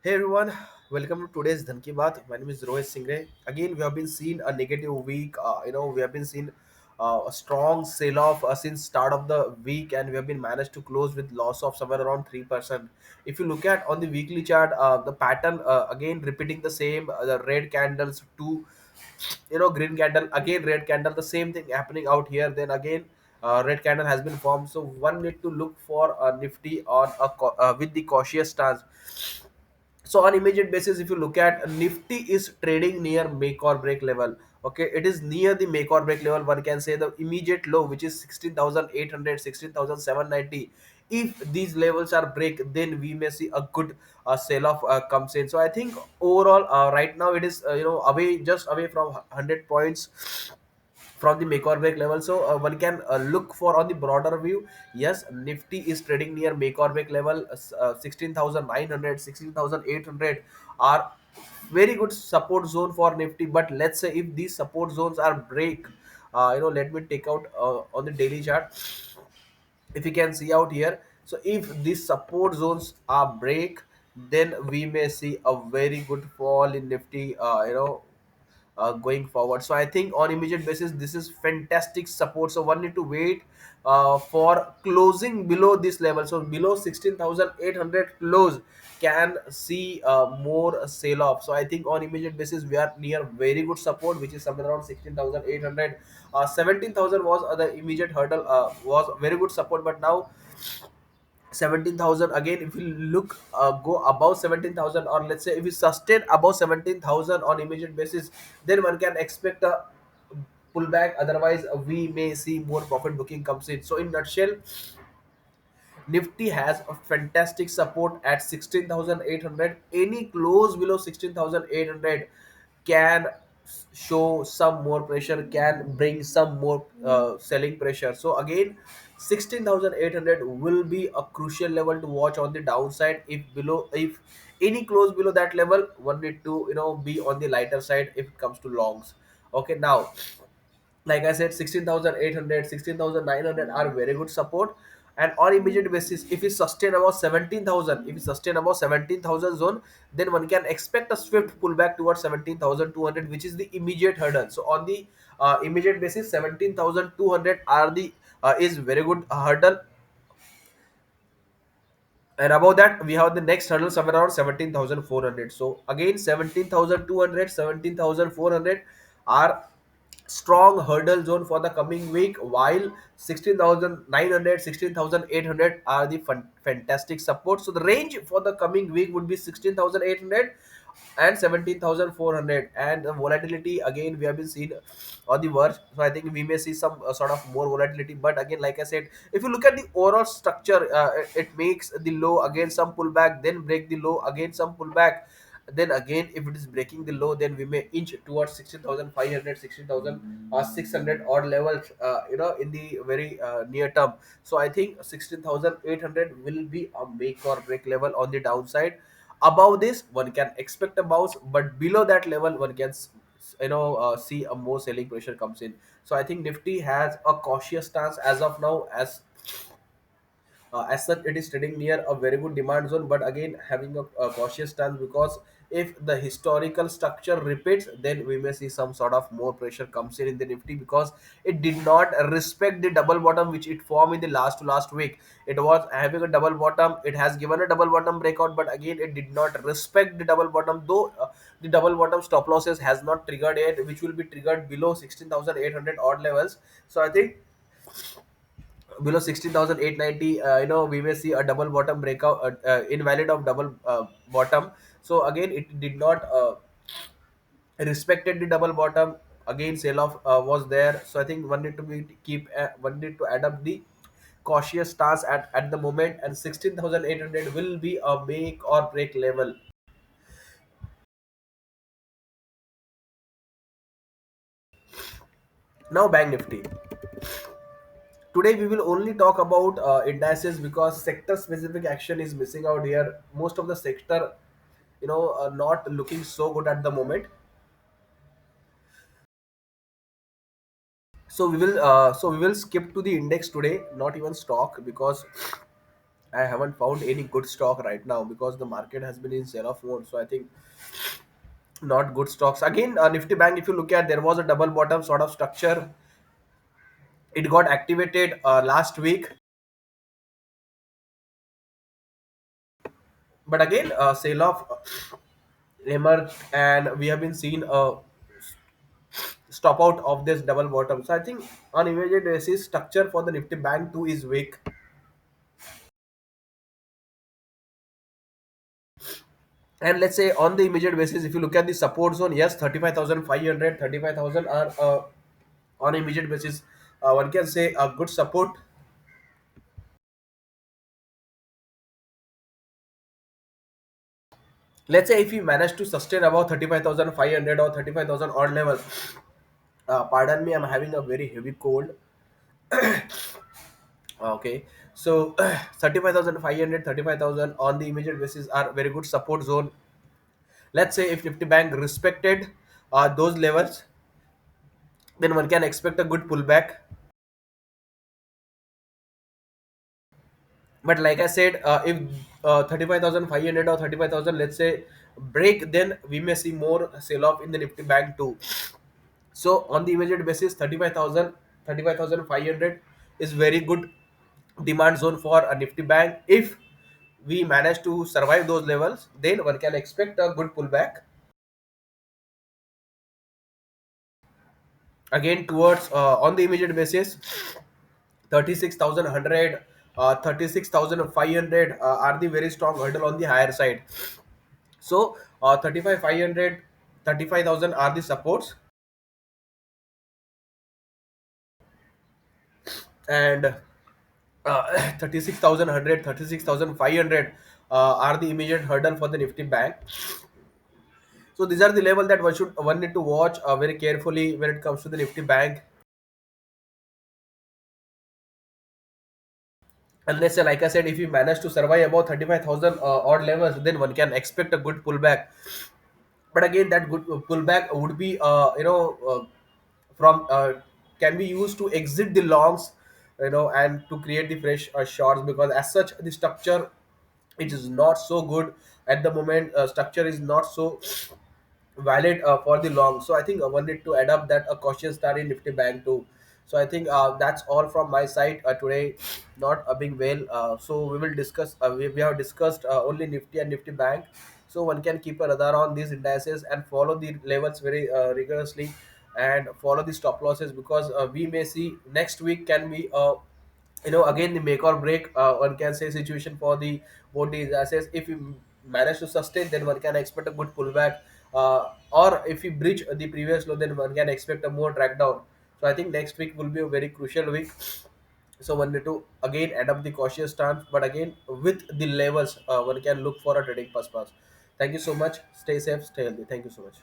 Hey everyone, welcome to today's Dhann Ki Baat. My name is Rohit Singre. Again, we have been seeing a negative week. We have been seeing a strong sell-off since start of the week, and we have been managed to close with loss of somewhere around 3%. If you look at on the weekly chart, the pattern again repeating the same. The red candles, two, green candle, again red candle. The same thing happening out here. Then again, red candle has been formed. So one need to look for a Nifty on with the cautious stance. So on immediate basis, if you look at Nifty is trading near make or break level. Okay, it is near the make or break level. One can say the immediate low, which is 16,800, 16,790. If these levels are break, then we may see a good sell off comes in. So I think overall right now it is away, just away from 100 points from the make or break level. So one can look for on the broader view. Yes, Nifty is trading near make or break level. 16,900, are very good support zone for Nifty. But let's say if these support zones are break, let me take out on the daily chart. If you can see out here, so if these support zones are break, then we may see a very good fall in Nifty, going forward. So I think on immediate basis, this is fantastic support. So one need to wait for closing below this level. So below 16,800 close can see more sell off. So I think on immediate basis, we are near very good support, which is somewhere around 16,800. 17,000 was the immediate hurdle, was very good support. But now 17,000, again if you look, go above 17,000, or let's say if you sustain above 17,000 on immediate basis, then one can expect a pullback. Otherwise, we may see more profit booking comes in. So in nutshell, Nifty has a fantastic support at 16,800. Any close below 16,800 can show some more pressure, can bring some more selling pressure. So again, 16,800 will be a crucial level to watch on the downside. If any close below that level, one need to be on the lighter side if it comes to longs. Okay, now like I said, 16,800, 16,900 are very good support. And on immediate basis, if it sustain about 17,000, if it sustain about 17,000 zone, then one can expect a swift pullback towards 17,200, which is the immediate hurdle. So on the immediate basis, 17,200 are the is very good hurdle. And above that, we have the next hurdle somewhere around 17,400. So again, 17,200, 17,400 are strong hurdle zone for the coming week, while 16,900, 16,800 are the fantastic support. So the range for the coming week would be 16,800 and 17,400. And the volatility, again, we have been seen on the verge. So I think we may see some sort of more volatility. But again, like I said, if you look at the overall structure, it makes the low, again some pullback, then break the low, again some pullback. Then again, if it is breaking the low, then we may inch towards 16,500, 16,600 odd levels, in the very near term. So I think 16,800 will be a make or break level on the downside. Above this, one can expect a bounce, but below that level, one can see a more selling pressure comes in. So I think Nifty has a cautious stance as of now. As such, it is trading near a very good demand zone, but again having a cautious stance, because if the historical structure repeats, then we may see some sort of more pressure comes in the Nifty, because it did not respect the double bottom which it formed in the last week. It was having a double bottom, it has given a double bottom breakout, but again it did not respect the double bottom, though the double bottom stop losses has not triggered yet, which will be triggered below 16,800 odd levels. So I think below 16,890, we may see a double bottom breakout, invalid of double bottom. So again, it did not respected the double bottom. Again, sell off was there. So I think one need to one need to add up the cautious stance at the moment, and 16,800 will be a make or break level. Now bank Nifty. Today we will only talk about indices, because sector specific action is missing out here. Most of the sector, not looking so good at the moment. So we will skip to the index today, not even stock, because I haven't found any good stock right now because the market has been in sell-off mode. So I think not good stocks. Again, Nifty Bank, if you look at, there was a double bottom sort of structure. It got activated last week, but again, sell-off emerged, and we have been seeing a stop out of this double bottom. So I think on immediate basis, structure for the Nifty Bank too is weak. And let's say on the immediate basis, if you look at the support zone, yes, 35,500, 35,000 are on immediate basis. One can say a good support. Let's say if we manage to sustain about 35,500 or 35,000 odd level, pardon me, I'm having a very heavy cold. Okay, so 35,500, 35,000 on the immediate basis are very good support zone. Let's say if Nifty Bank respected those levels, then one can expect a good pullback. But like I said, if 35,500 or 35,000, let's say, break, then we may see more sell off in the Nifty Bank too. So on the immediate basis, 35,000, 35,500 is very good demand zone for a Nifty Bank. If we manage to survive those levels, then one can expect a good pullback again towards on the immediate basis. 36,100, 36,500 are the very strong hurdle on the higher side. So 35,500, 35,000 are the supports, and 36,100, are the immediate hurdle for the Nifty Bank. So these are the level that one need to watch very carefully when it comes to the Nifty Bank. Unless, like I said, if we manage to survive about 35,000 odd levels, then one can expect a good pullback. But again, that good pullback would be from can be used to exit the longs, and to create the fresh shorts, because as such the structure, it is not so good at the moment. Structure is not so valid for the long. So I think one need to adapt that a cautious start in Nifty Bank too. So I think that's all from my side today. Not a big well. So we will discuss. We have discussed only Nifty and Nifty Bank. So one can keep a radar on these indices and follow the levels very rigorously, and follow the stop losses, because we may see next week can be again the make or break, one can say, situation for the both these assets. If we manage to sustain, then one can expect a good pullback, or if we breach the previous low, then one can expect a more drag down. So I think next week will be a very crucial week. So one need to again adapt the cautious stance, but again with the levels, one can look for a trading pass. Thank you so much. Stay safe, stay healthy. Thank you so much.